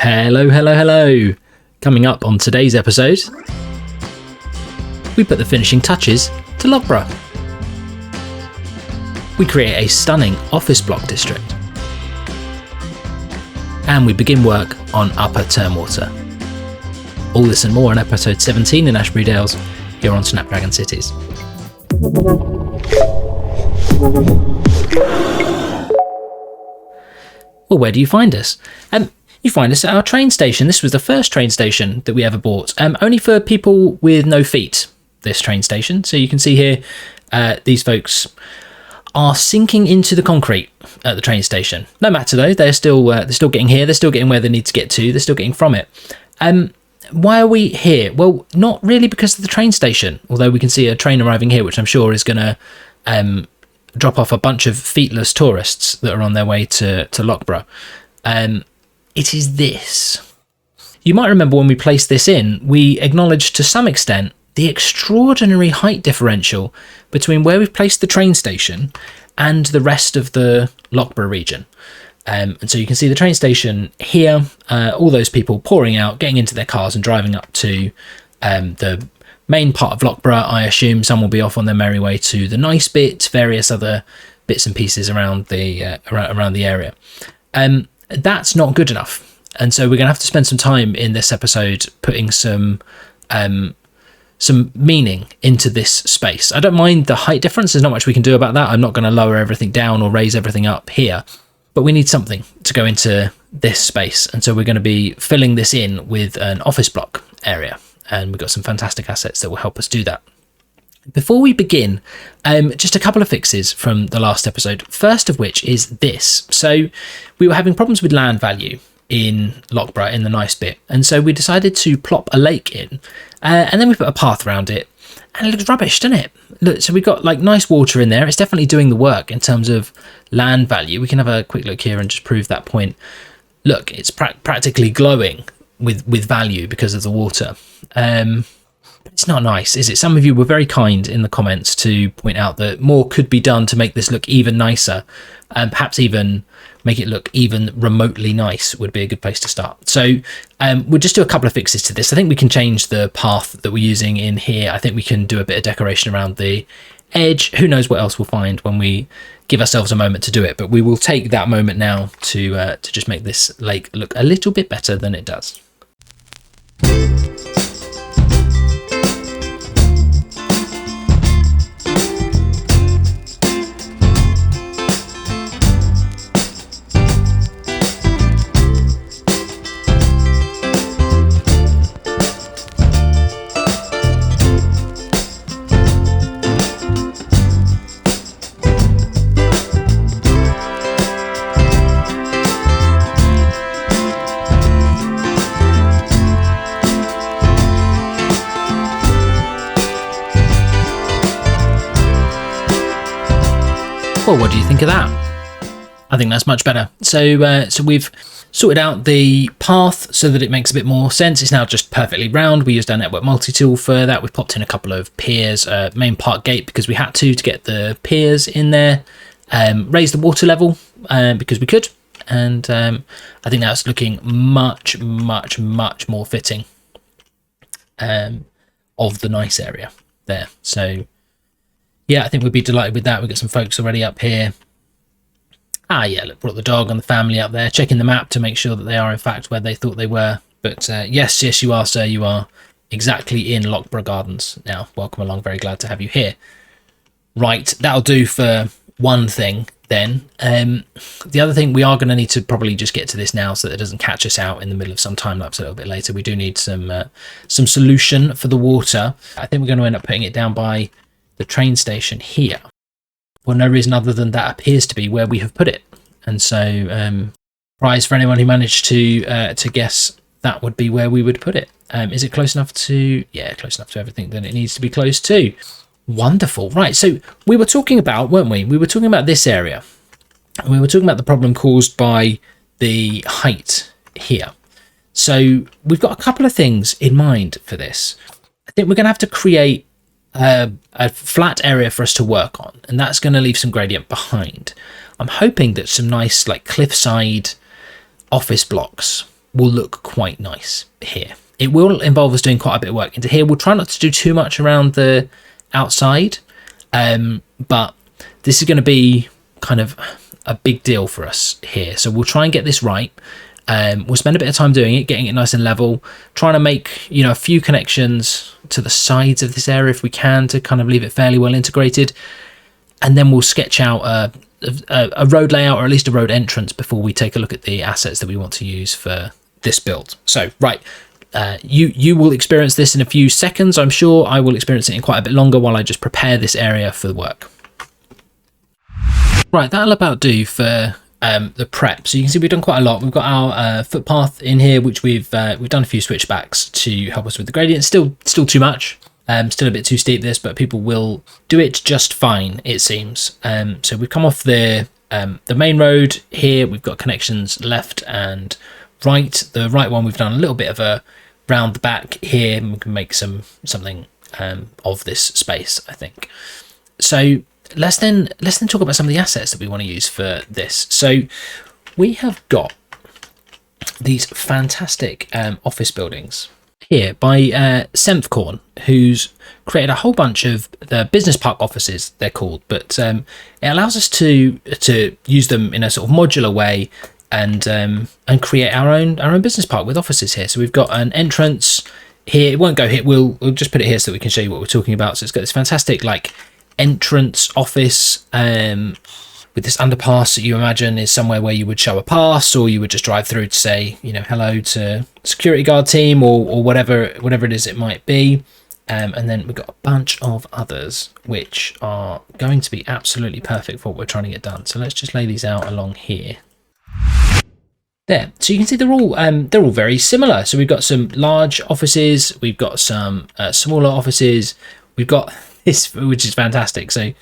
Hello, hello, hello. Coming up on today's episode, we put the finishing touches to Lochborough. We create a stunning office block district. And we begin work on Upper Turnwater. All this and more on episode 17 in Ashbury Dales, here on Snapdragon Cities. Well, where do you find us? You find us at our train station. This was the first train station that we ever bought, only for people with no feet, this train station. So you can see here, these folks are sinking into the concrete at the train station. No matter though, they're still getting here, they're still getting where they need to get to, they're still getting from it. Why are we here? Well, not really because of the train station, although we can see a train arriving here, which I'm sure is going to drop off a bunch of feetless tourists that are on their way to Lochborough. It is this. You might remember when we placed this in, we acknowledged to some extent the extraordinary height differential between where we've placed the train station and the rest of the Lochborough region. And so you can see the train station here, all those people pouring out, getting into their cars and driving up to the main part of Lochborough. I assume some will be off on their merry way to the nice bit, various other bits and pieces around the area. That's not good enough, and so we're going to have to spend some time in this episode putting some meaning into this space. I don't mind the height difference. There's not much we can do about that. I'm not going to lower everything down or raise everything up here, but we need something to go into this space, and so we're going to be filling this in with an office block area, and we've got some fantastic assets that will help us do that. Before we begin, just a couple of fixes from the last episode, first of which is this. So we were having problems with land value in Lochborough in the nice bit, and so we decided to plop a lake in, and then we put a path around it, and it looks rubbish, doesn't it? Look, so we've got like nice water in there. It's definitely doing the work in terms of land value. We can have a quick look here and just prove that point. Look, it's practically glowing with value because of the water. It's not nice, is it? Some of you were very kind in the comments to point out that more could be done to make this look even nicer, and perhaps even make it look even remotely nice would be a good place to start. So we'll just do a couple of fixes to this. I think we can change the path that we're using in here. I think we can do a bit of decoration around the edge. Who knows what else we'll find when we give ourselves a moment to do it, but we will take that moment now to just make this lake look a little bit better than it does. Well, what do you think of that? I think that's much better. So we've sorted out the path so that it makes a bit more sense. It's now just perfectly round. We used our network multi-tool for that. We've popped in a couple of piers, main park gate because we had to get the piers in there, raise the water level because we could. And I think that's looking much, much, much more fitting of the nice area there. So yeah, I think we'd be delighted with that. We've got some folks already up here. Yeah, look, brought the dog and the family up there, checking the map to make sure that they are in fact where they thought they were. But yes, you are, sir. You are exactly in Lochborough Gardens now. Welcome along. Very glad to have you here. Right, that'll do for one thing then. The other thing, we are going to need to probably just get to this now so that it doesn't catch us out in the middle of some time lapse a little bit later. We do need some solution for the water. I think we're going to end up putting it down by the train station here, for no reason other than that appears to be where we have put it. And so prize for anyone who managed to guess that would be where we would put it. Is it close enough to close enough to everything that it needs to be close to? Wonderful. Right, so we were talking about, weren't we were talking about this area, and we were talking about the problem caused by the height here. So we've got a couple of things in mind for this. I think we're going to have to create a flat area for us to work on, and that's going to leave some gradient behind. I'm hoping that some nice like cliffside office blocks will look quite nice here. It will involve us doing quite a bit of work into here. We'll try not to do too much around the outside, but this is going to be kind of a big deal for us here. So we'll try and get this right. We'll spend a bit of time doing it, getting it nice and level, trying to make, a few connections to the sides of this area if we can, to kind of leave it fairly well integrated. And then we'll sketch out a road layout, or at least a road entrance, before we take a look at the assets that we want to use for this build. So, right, you will experience this in a few seconds. I'm sure I will experience it in quite a bit longer while I just prepare this area for the work. Right, that'll about do for the prep. So you can see we've done quite a lot. We've got our footpath in here, which we've done a few switchbacks to help us with the gradient. Still too much. Still a bit too steep, this, but people will do it just fine, it seems. So we've come off the main road here. We've got connections left and right. The right one, we've done a little bit of a round the back here, and we can make something of this space, I think. So let's then talk about some of the assets that we want to use for this. So we have got these fantastic office buildings here by Semfcorn, who's created a whole bunch of the business park offices, they're called, but it allows us to use them in a sort of modular way and create our own business park with offices here. So we've got an entrance here. It won't go here. We'll just put it here so that we can show you what we're talking about. So it's got this fantastic entrance office with this underpass that you imagine is somewhere where you would show a pass, or you would just drive through to say hello to security guard team or whatever it is it might be. And then we've got a bunch of others which are going to be absolutely perfect for what we're trying to get done. So let's just lay these out along here. There, so you can see they're all very similar. So we've got some large offices, we've got some smaller offices, we've got this, which is fantastic. So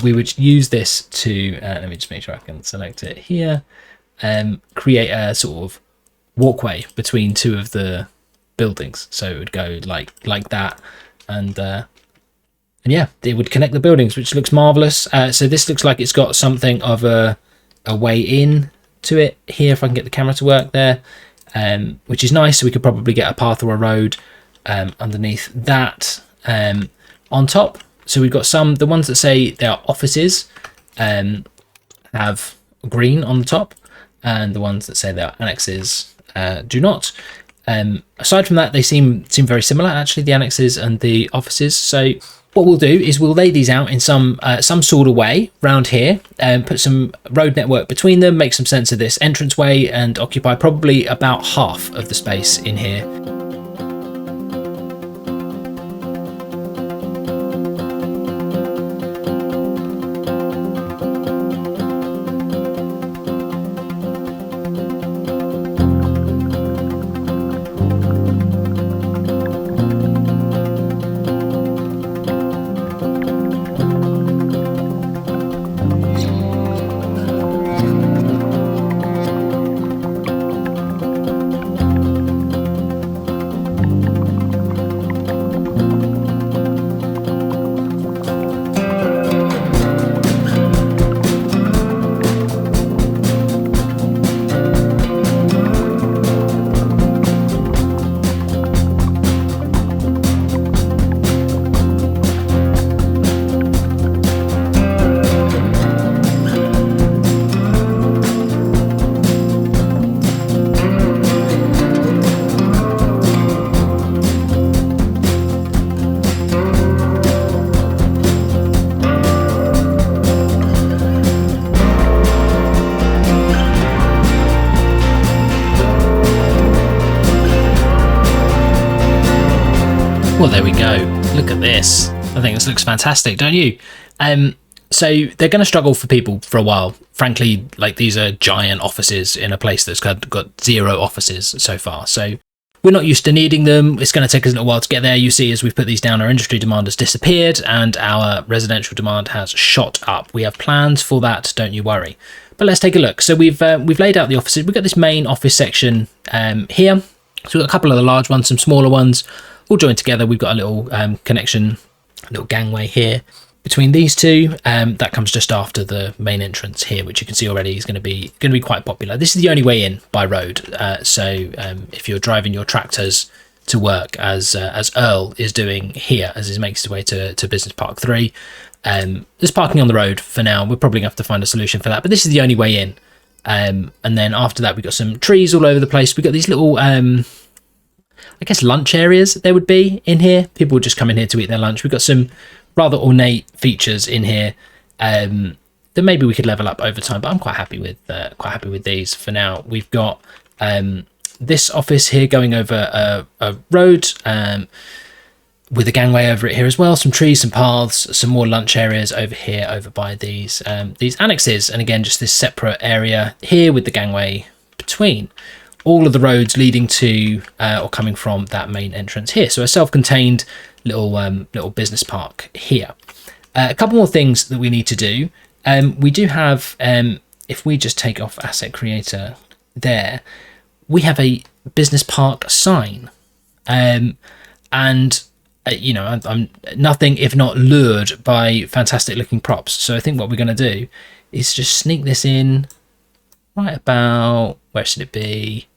we would use this to let me just make sure I can select it here, create a sort of walkway between two of the buildings. So it would go like that, and yeah, it would connect the buildings, which looks marvelous. So this looks like it's got something of a way in to it here, if I can get the camera to work there, which is nice. So we could probably get a path or a road underneath that on top. So we've got the ones that say they are offices have green on the top, and the ones that say they are annexes do not. Aside from that, they seem very similar, actually, the annexes and the offices. So what we'll do is we'll lay these out in some sort of way round here, and put some road network between them, make some sense of this entranceway, and occupy probably about half of the space in here. Well, there we go. Look at this. I think this looks fantastic, don't you? So they're going to struggle for people for a while. Frankly, these are giant offices in a place that's got 0 offices so far. So we're not used to needing them. It's going to take us a little while to get there. You see, as we've put these down, our industry demand has disappeared and our residential demand has shot up. We have plans for that, don't you worry. But let's take a look. So we've laid out the offices. We've got this main office section here. So we've got a couple of the large ones, some smaller ones, all joined together. We've got a little connection, a little gangway here between these two. That comes just after the main entrance here, which you can see already is going to be quite popular. This is the only way in by road. So if you're driving your tractors to work, as Earl is doing here as he makes his way to Business Park 3, there's parking on the road for now. We're probably going to have to find a solution for that, but this is the only way in. And then after that, we've got some trees all over the place. We've got these little, I guess, lunch areas there would be in here. People would just come in here to eat their lunch. We've got some rather ornate features in here that maybe we could level up over time, but I'm quite happy with these for now. We've got this office here going over a road with a gangway over it here as well, some trees, some paths, some more lunch areas over here, over by these annexes, and again just this separate area here with the gangway between all of the roads leading to or coming from that main entrance here. So a self-contained little business park here. A couple more things that we need to do. We do have, if we just take off Asset Creator there, we have a business park sign, and you know, I'm nothing if not lured by fantastic looking props. So I think what we're going to do is just sneak this in right about, where should it be?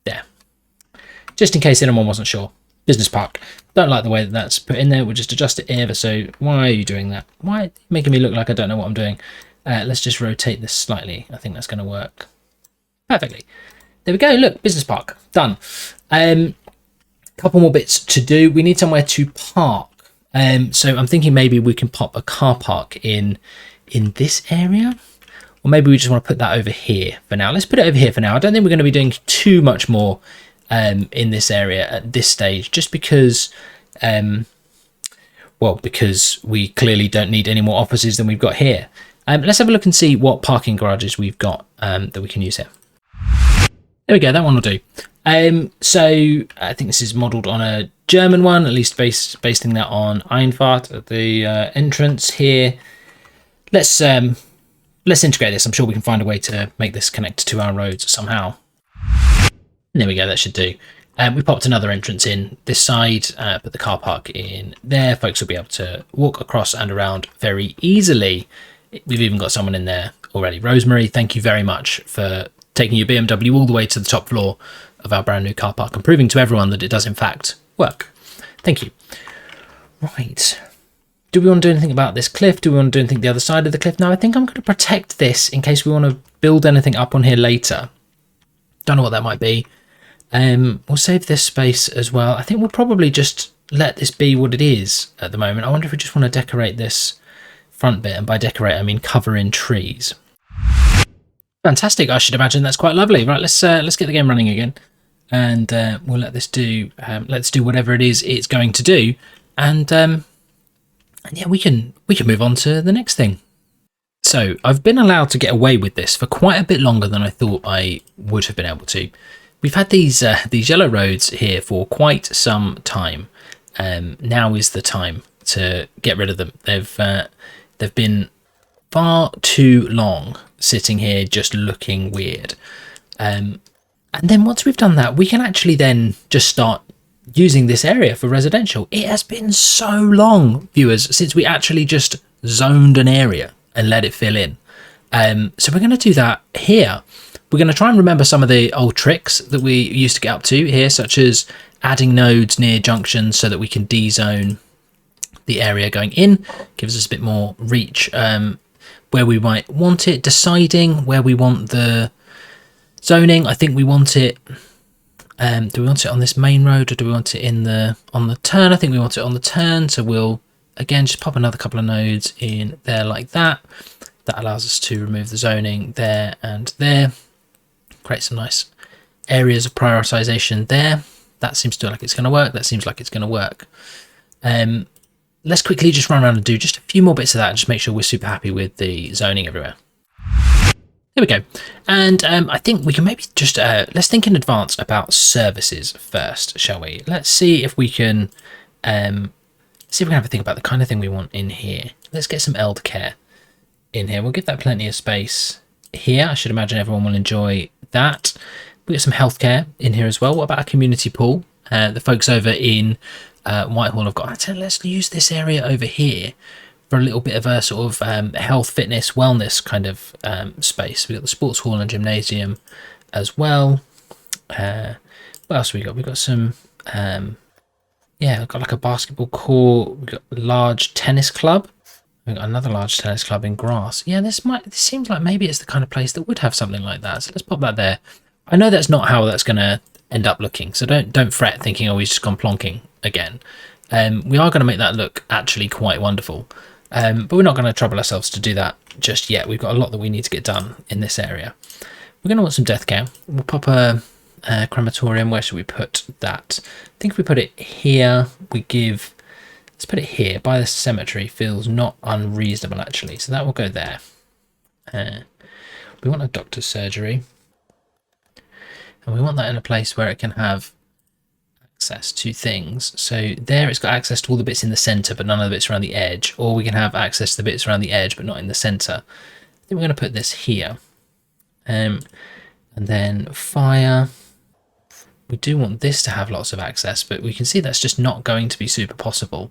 There. Just in case anyone wasn't sure. Business Park. Don't like the way that that's put in there. We'll just adjust it ever so. Why are you doing that? Why are you making me look like I don't know what I'm doing? Let's just rotate this slightly. I think that's going to work perfectly. There we go. Look, Business Park. Done. Couple more bits to do. We need somewhere to park. So I'm thinking maybe we can pop a car park in this area. Or maybe we just want to put that over here for now. Let's put it over here for now. I don't think we're going to be doing too much more in this area at this stage, just because, because we clearly don't need any more offices than we've got here. Let's have a look and see what parking garages we've got that we can use here. There we go, that one will do. So I think this is modelled on a German one, at least basing that on Einfahrt at the entrance here. Let's integrate this. I'm sure we can find a way to make this connect to our roads somehow. And there we go, that should do. We popped another entrance in this side, put the car park in there. Folks will be able to walk across and around very easily. We've even got someone in there already. Rosemary, thank you very much for taking your BMW all the way to the top floor of our brand new car park and proving to everyone that it does in fact work. Thank you. Right. Do we want to do anything about this cliff? Do we want to do anything the other side of the cliff? No, I think I'm going to protect this in case we want to build anything up on here later. Don't know what that might be. We'll save this space as well. I think we'll probably just let this be what it is at the moment. I wonder if we just want to decorate this front bit, and by decorate I mean cover in trees. Fantastic. I should imagine that's quite lovely. Right, let's get the game running again, and we'll let this do whatever it is it's going to do, and yeah, we can move on to the next thing. So I've been allowed to get away with this for quite a bit longer than I thought I would have been able to. We've had these yellow roads here for quite some time. Now is the time to get rid of them. They've been far too long sitting here just looking weird. And then once we've done that, we can actually then just start using this area for residential. It has been so long, viewers, since we actually just zoned an area and let it fill in. So we're going to do that here. We're going to try and remember some of the old tricks that we used to get up to here, such as adding nodes near junctions so that we can de-zone the area going in. Gives us a bit more reach where we might want it, deciding where we want the zoning. I think we want it, do we want it on this main road, or do we want it on the turn? I think we want it on the turn, so we'll again just pop another couple of nodes in there like that. That allows us to remove the zoning there and there. Create some nice areas of prioritization there. That seems to like it's going to work. That seems like it's going to work. Let's quickly just run around and do just a few more bits of that and just make sure we're super happy with the zoning everywhere. There we go. And I think we can maybe just, let's think in advance about services first, shall we? Let's see if we can, have a think about the kind of thing we want in here. Let's get some elder care in here. We'll give that plenty of space here. I should imagine everyone will enjoy that. We've got some healthcare in here as well. What about a community pool? The folks over in Whitehall have got, let's use this area over here for a little bit of a sort of health, fitness, wellness kind of space. We've got the sports hall and gymnasium as well. What else have we got? We've got some, yeah, we've got like a basketball court. We've got a large tennis club. We've got another large tennis club in grass. Yeah, this seems like maybe it's the kind of place that would have something like that. So let's pop that there. I know that's not how that's going to end up looking, so don't fret thinking, oh, he's just gone plonking again. We are going to make that look actually quite wonderful, but we're not going to trouble ourselves to do that just yet. We've got a lot that we need to get done in this area. We're going to want some death care. We'll pop a crematorium. Where should we put that? I think if we put it here, let's put it here by the cemetery. Feels not unreasonable actually, so that will go there. We want a doctor's surgery, and we want that in a place where it can have access to things. So there it's got access to all the bits in the centre but none of the bits around the edge, or we can have access to the bits around the edge but not in the centre. I think we're going to put this here. And then fire. We do want this to have lots of access, but we can see that's just not going to be super possible.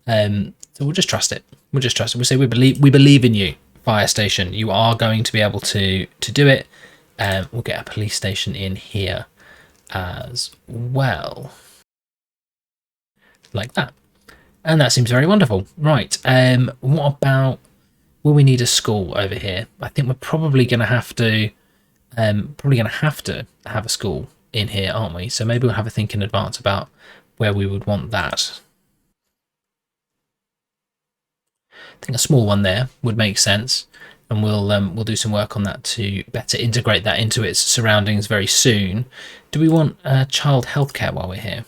So we'll just trust it. We'll say we believe in you, fire station. You are going to be able to do it. We'll get a police station in here as well, like that, and that seems very wonderful. Right, what about, will we need a school over here? I think we're probably going to have to have a school in here, aren't we? So maybe we'll have a think in advance about where we would want that. I think a small one there would make sense, and we'll do some work on that to better integrate that into its surroundings very soon. Do we want child healthcare while we're here?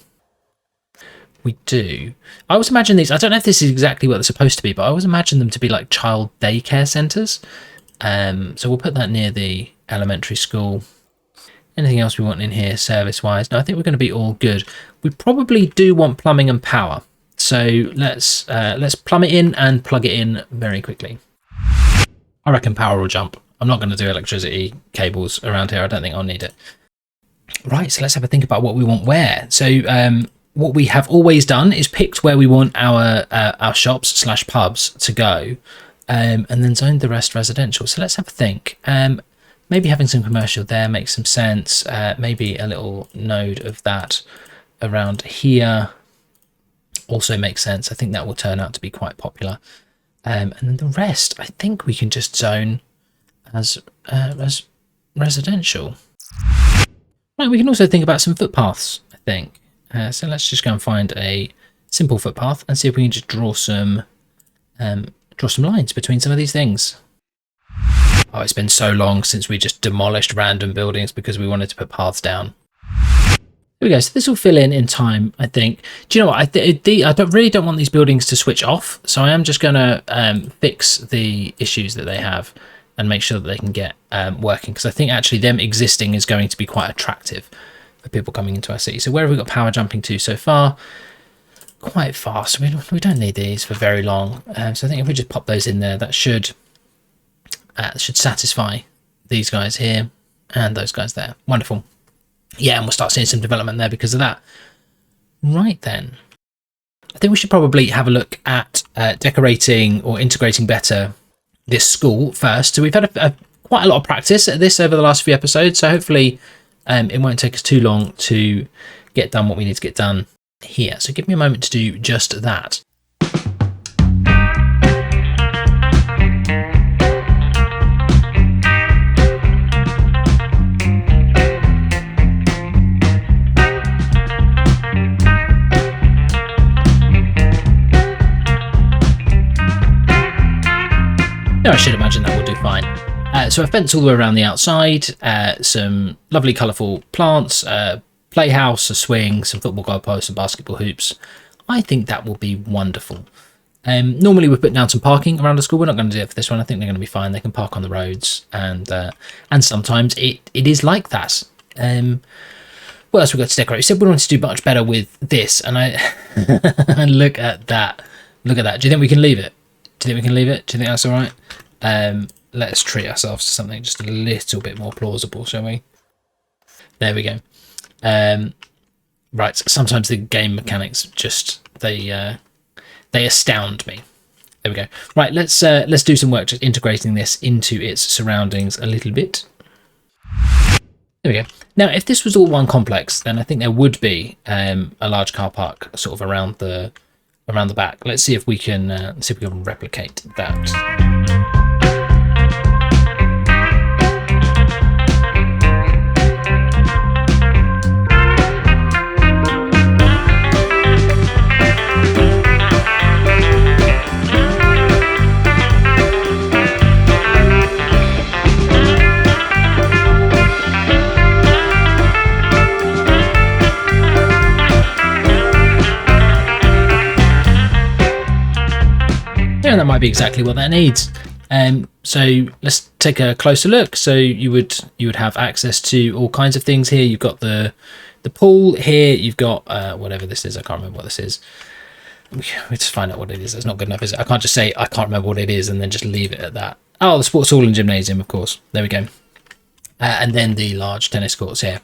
We do. I always imagine these, I don't know if this is exactly what they're supposed to be, but I always imagine them to be like child daycare centres. So we'll put that near the elementary school. Anything else we want in here service-wise? No, I think we're going to be all good. We probably do want plumbing and power. So let's plumb it in and plug it in very quickly. I reckon power will jump. I'm not going to do electricity cables around here. I don't think I'll need it. Right, so let's have a think about what we want where. So what we have always done is picked where we want our shops / pubs to go, and then zoned the rest residential. So let's have a think. Maybe having some commercial there makes some sense. Maybe a little node of that around here also makes sense. I think that will turn out to be quite popular. And then the rest, I think we can just zone as residential. Right, we can also think about some footpaths, I think. So let's just go and find a simple footpath and see if we can just draw some lines between some of these things. Oh, it's been so long since we just demolished random buildings because we wanted to put paths down. Here we go. So this will fill in time, I think. Do you know what? I really don't want these buildings to switch off. So I am just going to fix the issues that they have and make sure that they can get working. Because I think actually them existing is going to be quite attractive for people coming into our city. So where have we got power jumping to so far? Quite far. So we don't need these for very long. So I think if we just pop those in there, that should satisfy these guys here and those guys there. Wonderful. Yeah, and we'll start seeing some development there because of that. Right then. I think we should probably have a look at decorating or integrating better this school first. So we've had quite a lot of practice at this over the last few episodes. So hopefully it won't take us too long to get done what we need to get done here. So give me a moment to do just that. I should imagine that will do fine. So a fence all the way around the outside, some lovely colourful plants, a playhouse, a swing, some football goalposts and basketball hoops. I think that will be wonderful. Normally we put down some parking around the school. We're not going to do it for this one. I think they're going to be fine. They can park on the roads, and sometimes it is like that. What else we got to decorate? We said we wanted to do much better with this, and look at that. Look at that. Do you think we can leave it? Do you think that's all right? Let's treat ourselves to something just a little bit more plausible, shall we? There we go. Right, sometimes the game mechanics just they astound me. There we go. Right, let's do some work just integrating this into its surroundings a little bit. There we go. Now, if this was all one complex, then I think there would be a large car park sort of around the back. Let's see if we can replicate that. And that might be exactly what that needs. So let's take a closer look. So you would have access to all kinds of things here. You've got the pool here. You've got whatever this is. I can't remember what this is. We just find out what it is. That's not good enough, is it? I can't just say I can't remember what it is and then just leave it at that. Oh, the sports hall and gymnasium, of course. There we go. And then the large tennis courts here.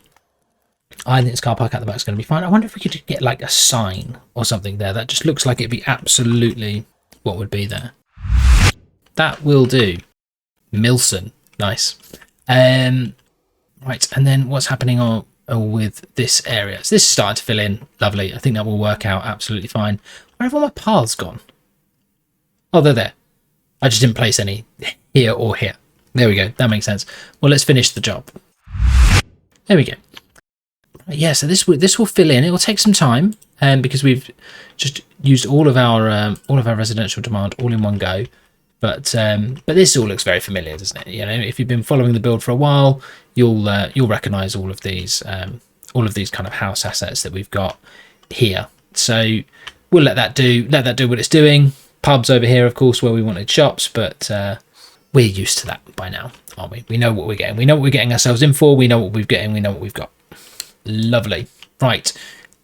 I think this car park at the back is going to be fine. I wonder if we could get like a sign or something there. That just looks like it'd be absolutely what would be there. That will do. Milson. Nice. Right, and then what's happening with this area? So this is starting to fill in. Lovely. I think that will work out absolutely fine. Where have all my paths gone? Oh, they're there. I just didn't place any here or here. There we go. That makes sense. Well, let's finish the job. There we go. Yeah, so this will fill in. It will take some time, because we've just used all of our residential demand all in one go. But this all looks very familiar, doesn't it? You know, if you've been following the build for a while, you'll recognise all of these kind of house assets that we've got here. So we'll let that do what it's doing. Pubs over here, of course, where we wanted shops, but we're used to that by now, aren't we? We know what we're getting. We know what we're getting ourselves in for. We know what we're getting. We know what we've got. Lovely. Right.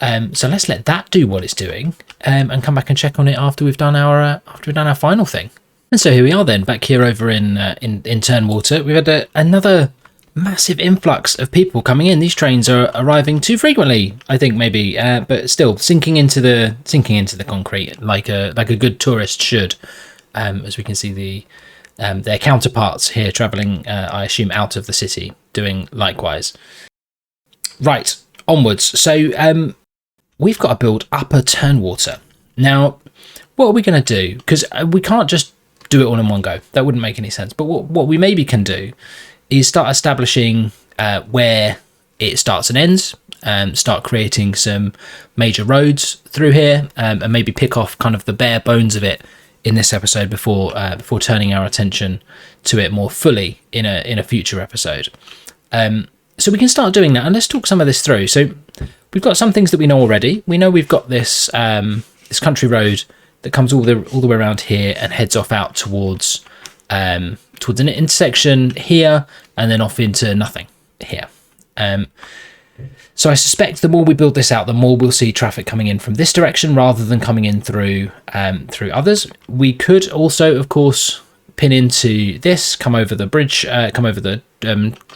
So let's let that do what it's doing, and come back and check on it after we've done our final thing. And so here we are then, back here over in Turnwater. We've had another massive influx of people coming in. These trains are arriving too frequently, I think, maybe, but still sinking into the concrete like a good tourist should. As we can see their counterparts here travelling, I assume, out of the city, doing likewise. Right, onwards. So we've got to build Upper Turnwater. Now, what are we going to do? Because we can't just do it all in one go. That wouldn't make any sense. But what we maybe can do is start establishing where it starts and ends, start creating some major roads through here, and maybe pick off kind of the bare bones of it in this episode before turning our attention to it more fully in a future episode. So we can start doing that, and let's talk some of this through. So we've got some things that we know already. We know we've got this country road that comes all the way around here and heads off out towards an intersection here, and then off into nothing here. So I suspect the more we build this out, the more we'll see traffic coming in from this direction rather than coming in through others. We could also, of course, pin into this, come over the bridge, come over the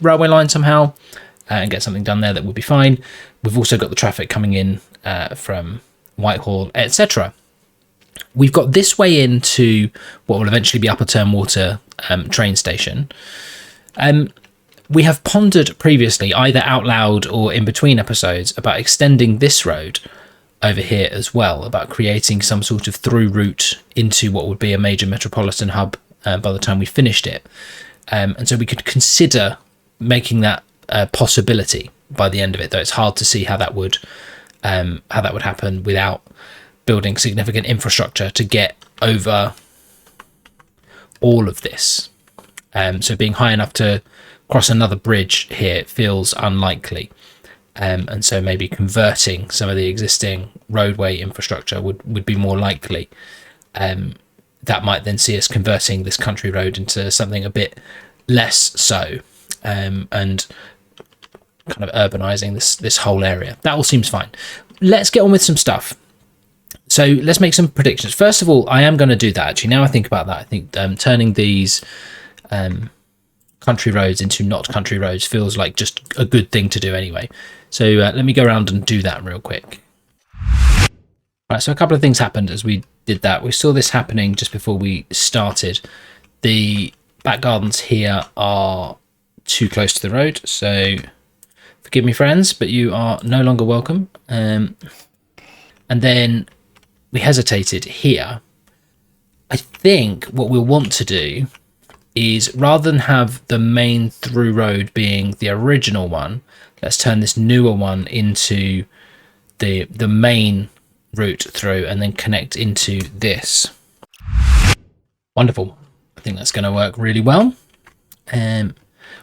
railway line somehow, and get something done there that would be fine. We've also got the traffic coming in from Whitehall, etc. We've got this way into what will eventually be Upper Turnwater train station. We have pondered previously, either out loud or in between episodes, about extending this road over here as well, about creating some sort of through route into what would be a major metropolitan hub by the time we finished it. And so we could consider making that a possibility by the end of it, though it's hard to see how that would happen without building significant infrastructure to get over all of this. So being high enough to cross another bridge here feels unlikely. And so maybe converting some of the existing roadway infrastructure would be more likely. That might then see us converting this country road into something a bit less so, and kind of urbanising this whole area. That all seems fine. Let's get on with some stuff. So let's make some predictions. First of all, I am going to do that, actually. Now I think about that, I think turning these country roads into not country roads feels like just a good thing to do anyway. So let me go around and do that real quick. Right, so a couple of things happened as we did that. We saw this happening just before we started. The back gardens here are too close to the road, so forgive me, friends, but you are no longer welcome. And then we hesitated here. I think what we'll want to do is, rather than have the main through road being the original one, let's turn this newer one into the main route through and then connect into this. Wonderful. I think that's going to work really well.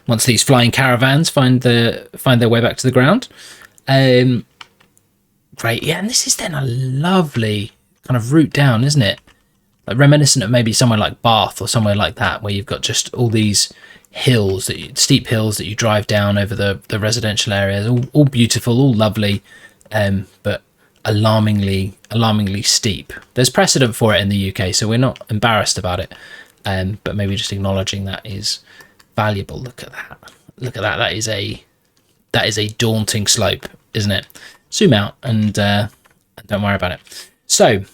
Once these flying caravans find their way back to the ground. Great. Yeah, and this is then a lovely kind of route down, isn't it? Like reminiscent of maybe somewhere like Bath or somewhere like that, where you've got just all these hills, steep hills that you drive down over the residential areas, all beautiful, all lovely, but alarmingly steep. There's precedent for it in the UK, so we're not embarrassed about it, but maybe just acknowledging that is valuable. Look at that. That is a daunting slope, isn't it? Zoom out and don't worry about it. So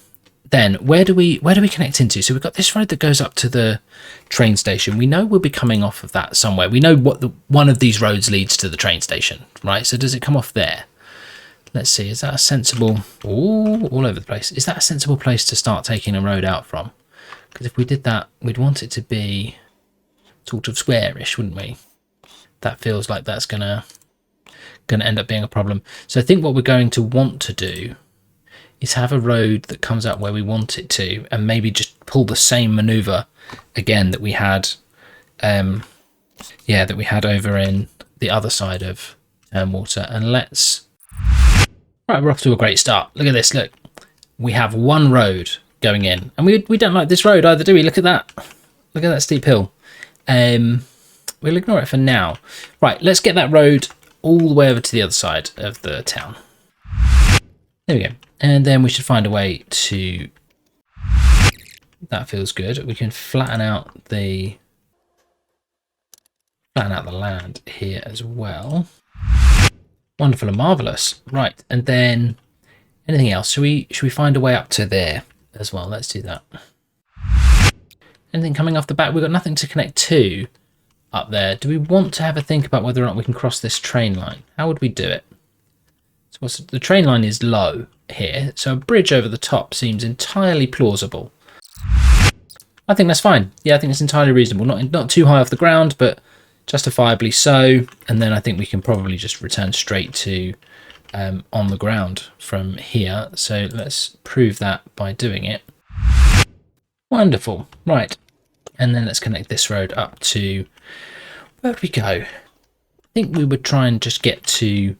then where do we connect into? So we've got this road that goes up to the train station. We know we'll be coming off of that somewhere. We know what one of these roads leads to the train station, right? So does it come off there? Let's see, is that a sensible... Ooh, all over the place. Is that a sensible place to start taking a road out from? Because if we did that, we'd want it to be sort of squarish, wouldn't we? That feels like that's gonna end up being a problem. So I think what we're going to want to do is have a road that comes out where we want it to, and maybe just pull the same maneuver again that we had over in the other side of Turnwater. And let's... Right, we're off to a great start. Look at this, look. We have one road going in. And we don't like this road either, do we? Look at that. Look at that steep hill. We'll ignore it for now. Right, let's get that road all the way over to the other side of the town. There we go. And then we should find a way to... That feels good. We can flatten out the land here as well. Wonderful and marvellous. Right, and then anything else? Should we find a way up to there as well? Let's do that. Anything coming off the back? We've got nothing to connect to up there. Do we want to have a think about whether or not we can cross this train line? How would we do it? So the train line is low here, so a bridge over the top seems entirely plausible. I think that's fine. Yeah, I think it's entirely reasonable. Not too high off the ground, but justifiably so. And then I think we can probably just return straight to on the ground from here. So let's prove that by doing it. Wonderful. Right. And then let's connect this road up to... Where would we go? I think we would try and just get to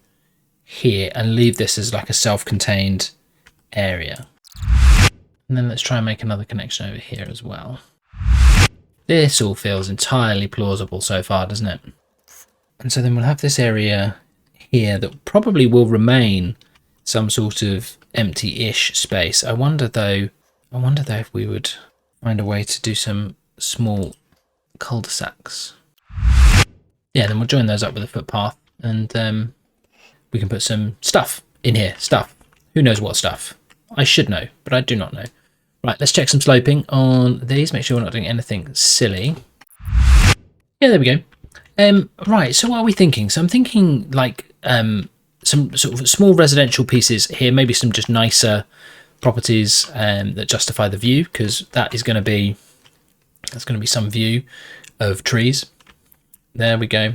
here and leave this as like a self-contained area. And then let's try and make another connection over here as well. This all feels entirely plausible so far, doesn't it? And so then we'll have this area here that probably will remain some sort of empty-ish space. I wonder though if we would find a way to do some small cul-de-sacs. Yeah, then we'll join those up with a footpath, and we can put some stuff in here. Stuff. Who knows what stuff? I should know, but I do not know. Right, let's check some sloping on these. Make sure we're not doing anything silly. Yeah, there we go. Right, so what are we thinking? So I'm thinking like some sort of small residential pieces here, maybe some just nicer properties that justify the view, because that's going to be some view of trees. There we go.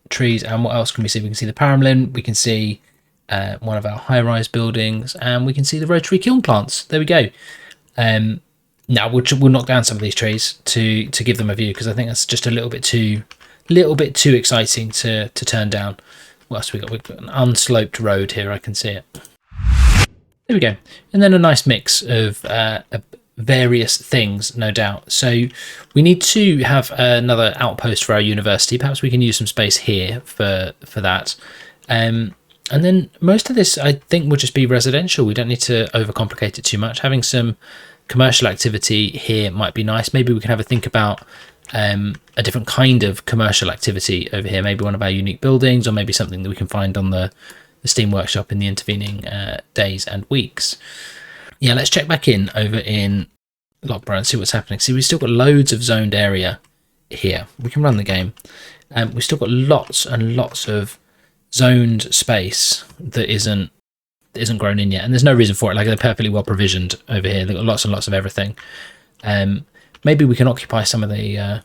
Trees, and what else can we see? We can see the Paramlin, we can see one of our high-rise buildings, and we can see the rotary kiln plants. There we go. Now we'll knock down some of these trees to give them a view, because I think that's just a little bit too exciting to turn down. What else we got? We've got an unsloped road here. I can see it. There we go. And then a nice mix of various things, no doubt. So we need to have another outpost for our university. Perhaps we can use some space here for that. And then most of this, I think, will just be residential. We don't need to overcomplicate it too much. Having some commercial activity here might be nice. Maybe we can have a think about a different kind of commercial activity over here. Maybe one of our unique buildings, or maybe something that we can find on the Steam Workshop in the intervening days and weeks. Yeah, let's check back in over in Lochborough and see what's happening. See, we've still got loads of zoned area here. We can run the game. We've still got lots and lots of zoned space that isn't grown in yet, and there's no reason for it. Like, they're perfectly well provisioned over here. They've got lots and lots of everything. Maybe we can occupy some of the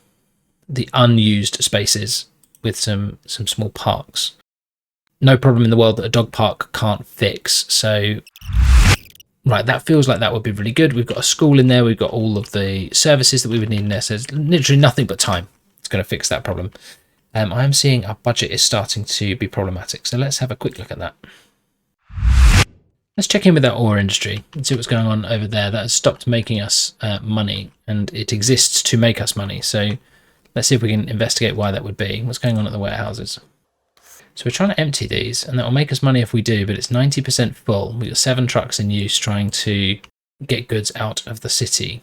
unused spaces with some small parks. No problem in the world that a dog park can't fix. So, right, that feels like that would be really good. We've got a school in there. We've got all of the services that we would need in there. So there's literally nothing but time. It's going to fix that problem. I am seeing our budget is starting to be problematic. So let's have a quick look at that. Let's check in with that ore industry and see what's going on over there. That has stopped making us money, and it exists to make us money. So let's see if we can investigate why that would be. What's going on at the warehouses? So we're trying to empty these, and that will make us money if we do, but it's 90% full. We've got 7 trucks in use trying to get goods out of the city.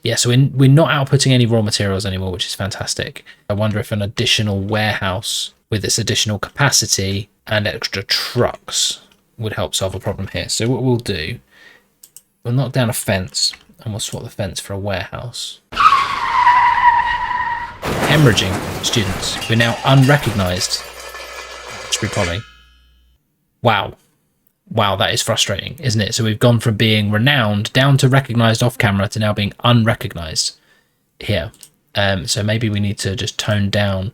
Yeah, so we're not outputting any raw materials anymore, which is fantastic. I wonder if an additional warehouse with this additional capacity and extra trucks would help solve a problem here. So what we'll do, we'll knock down a fence and we'll swap the fence for a warehouse. Hemorrhaging students. We're now unrecognised. Ashbury Poly. Wow, that is frustrating, isn't it? So we've gone from being renowned down to recognised off camera to now being unrecognised here. So maybe we need to just tone down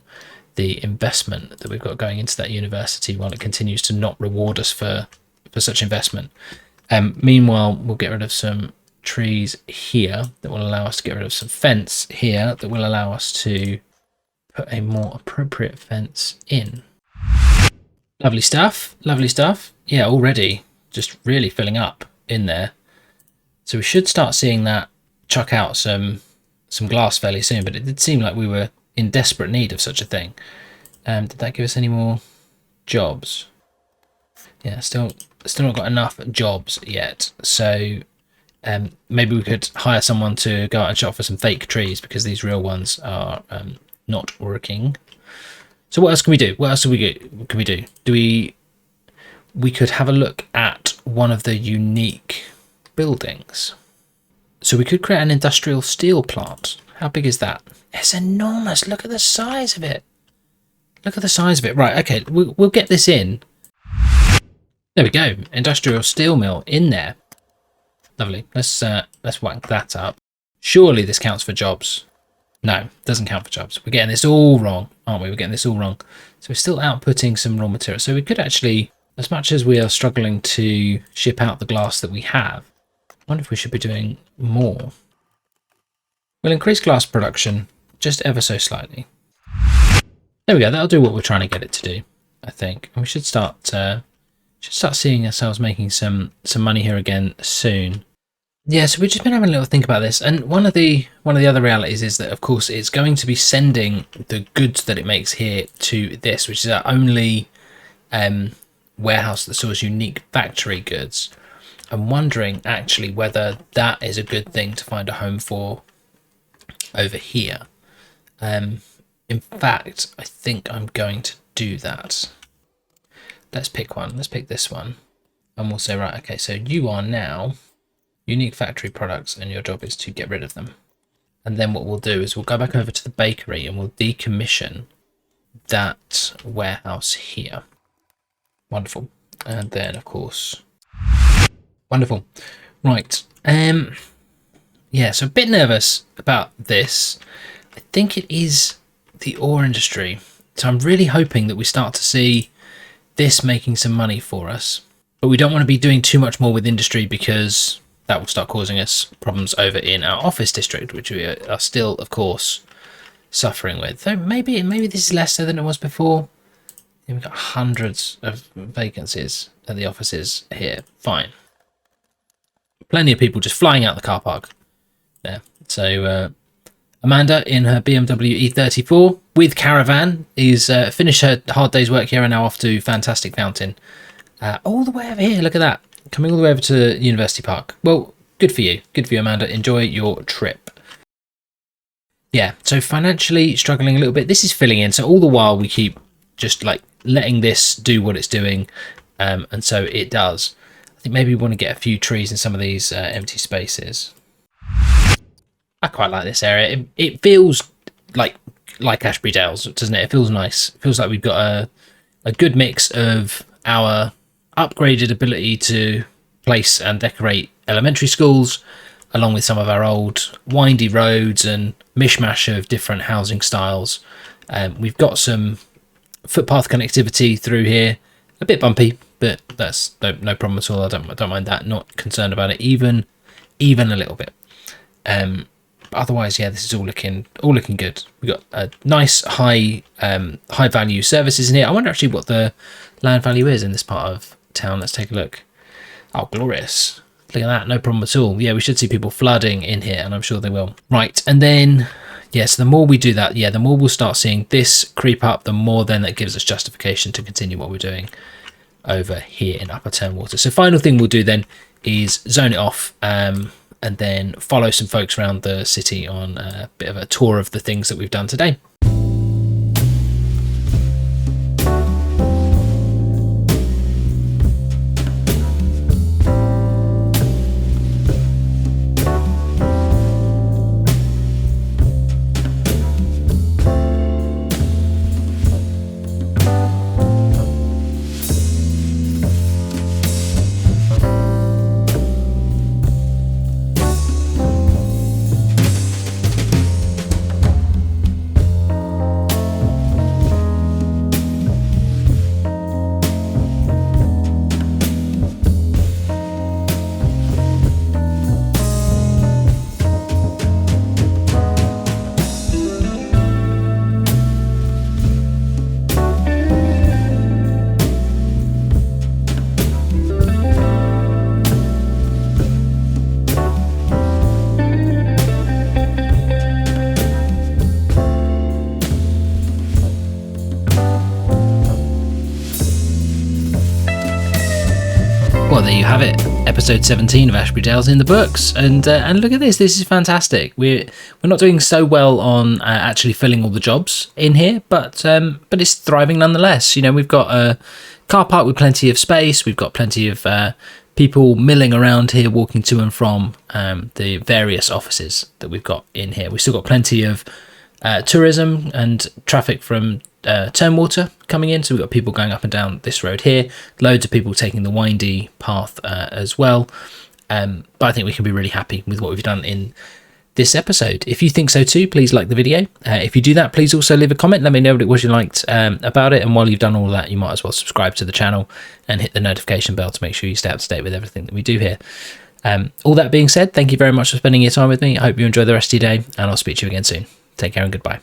the investment that we've got going into that university while it continues to not reward us for such investment. Meanwhile, we'll get rid of some trees here that will allow us to get rid of some fence here that will allow us to put a more appropriate fence in. Lovely stuff, lovely stuff. Yeah, already just really filling up in there. So we should start seeing that chuck out some glass fairly soon, but it did seem like we were in desperate need of such a thing. Did that give us any more jobs? Yeah, still not got enough jobs yet. So maybe we could hire someone to go out and shop for some fake trees because these real ones are not working. So what else can we do? What else can we do? We could have a look at one of the unique buildings. So we could create an industrial steel plant. How big is that? It's enormous. Look at the size of it. Look at the size of it. Right, okay, we'll get this in. There we go. Industrial steel mill in there. Lovely. Let's whack that up. Surely this counts for jobs. No, doesn't count for jobs. We're getting this all wrong, aren't we? We're getting this all wrong. So we're still outputting some raw material. So we could actually, as much as we are struggling to ship out the glass that we have, I wonder if we should be doing more. We'll increase glass production just ever so slightly. There we go. That'll do what we're trying to get it to do, I think. And we should start seeing ourselves making some money here again soon. Yeah, so we've just been having a little think about this, and one of the other realities is that, of course, it's going to be sending the goods that it makes here to this, which is our only warehouse that stores unique factory goods. I'm wondering actually whether that is a good thing to find a home for over here. In fact, I think I'm going to do that. Let's pick one. Let's pick this one, and we'll say, right, okay, so you are now unique factory products, and your job is to get rid of them. And then what we'll do is we'll go back over to the bakery and we'll decommission that warehouse here. Wonderful. And then, of course, wonderful. Right. Yeah, so a bit nervous about this. I think it is the ore industry. So I'm really hoping that we start to see this making some money for us. But we don't want to be doing too much more with industry because that will start causing us problems over in our office district, which we are still, of course, suffering with. So maybe this is less so than it was before. We've got hundreds of vacancies at the offices here. Fine. Plenty of people just flying out the car park there. So Amanda in her BMW E34 with caravan is finished her hard day's work here and now off to Fantastic Fountain. All the way over here, look at that. Coming all the way over to University Park. Well, good for you. Good for you, Amanda. Enjoy your trip. Yeah, so financially struggling a little bit. This is filling in. So all the while we keep just like letting this do what it's doing. And so it does. I think maybe we want to get a few trees in some of these empty spaces. I quite like this area. It feels like Ashbury Dales, doesn't it? It feels nice. It feels like we've got a good mix of our upgraded ability to place and decorate elementary schools, along with some of our old windy roads and mishmash of different housing styles. We've got some footpath connectivity through here, a bit bumpy, but that's no problem at all. I don't mind that. Not concerned about it, even a little bit. But otherwise, yeah, this is all looking good. We've got a nice high value services in here. I wonder actually what the land value is in this part of town. Let's take a look. Oh, glorious. Look at that, no problem at all. Yeah, we should see people flooding in here, and I'm sure they will. Right, and then, yes, the more we do that, yeah, the more we'll start seeing this creep up, the more then that gives us justification to continue what we're doing over here in Upper Turnwater. So final thing we'll do then is zone it off, and then follow some folks around the city on a bit of a tour of the things that we've done today. Well, there you have it. Episode 17 of Ashbury Dales in the books, and look at this. This is fantastic. We're not doing so well on actually filling all the jobs in here, but it's thriving nonetheless. You know, we've got a car park with plenty of space. We've got plenty of people milling around here, walking to and from the various offices that we've got in here. We've still got plenty of tourism and traffic from Turnwater coming in, so we've got people going up and down this road here, loads of people taking the windy path as well, but I think we can be really happy with what we've done in this episode. If you think so too, please like the video. If you do that, please also leave a comment, let me know what it was you liked about it, and while you've done all that, you might as well subscribe to the channel and hit the notification bell to make sure you stay up to date with everything that we do here. All that being said, thank you very much for spending your time with me. I hope you enjoy the rest of your day, and I'll speak to you again soon. Take care and goodbye.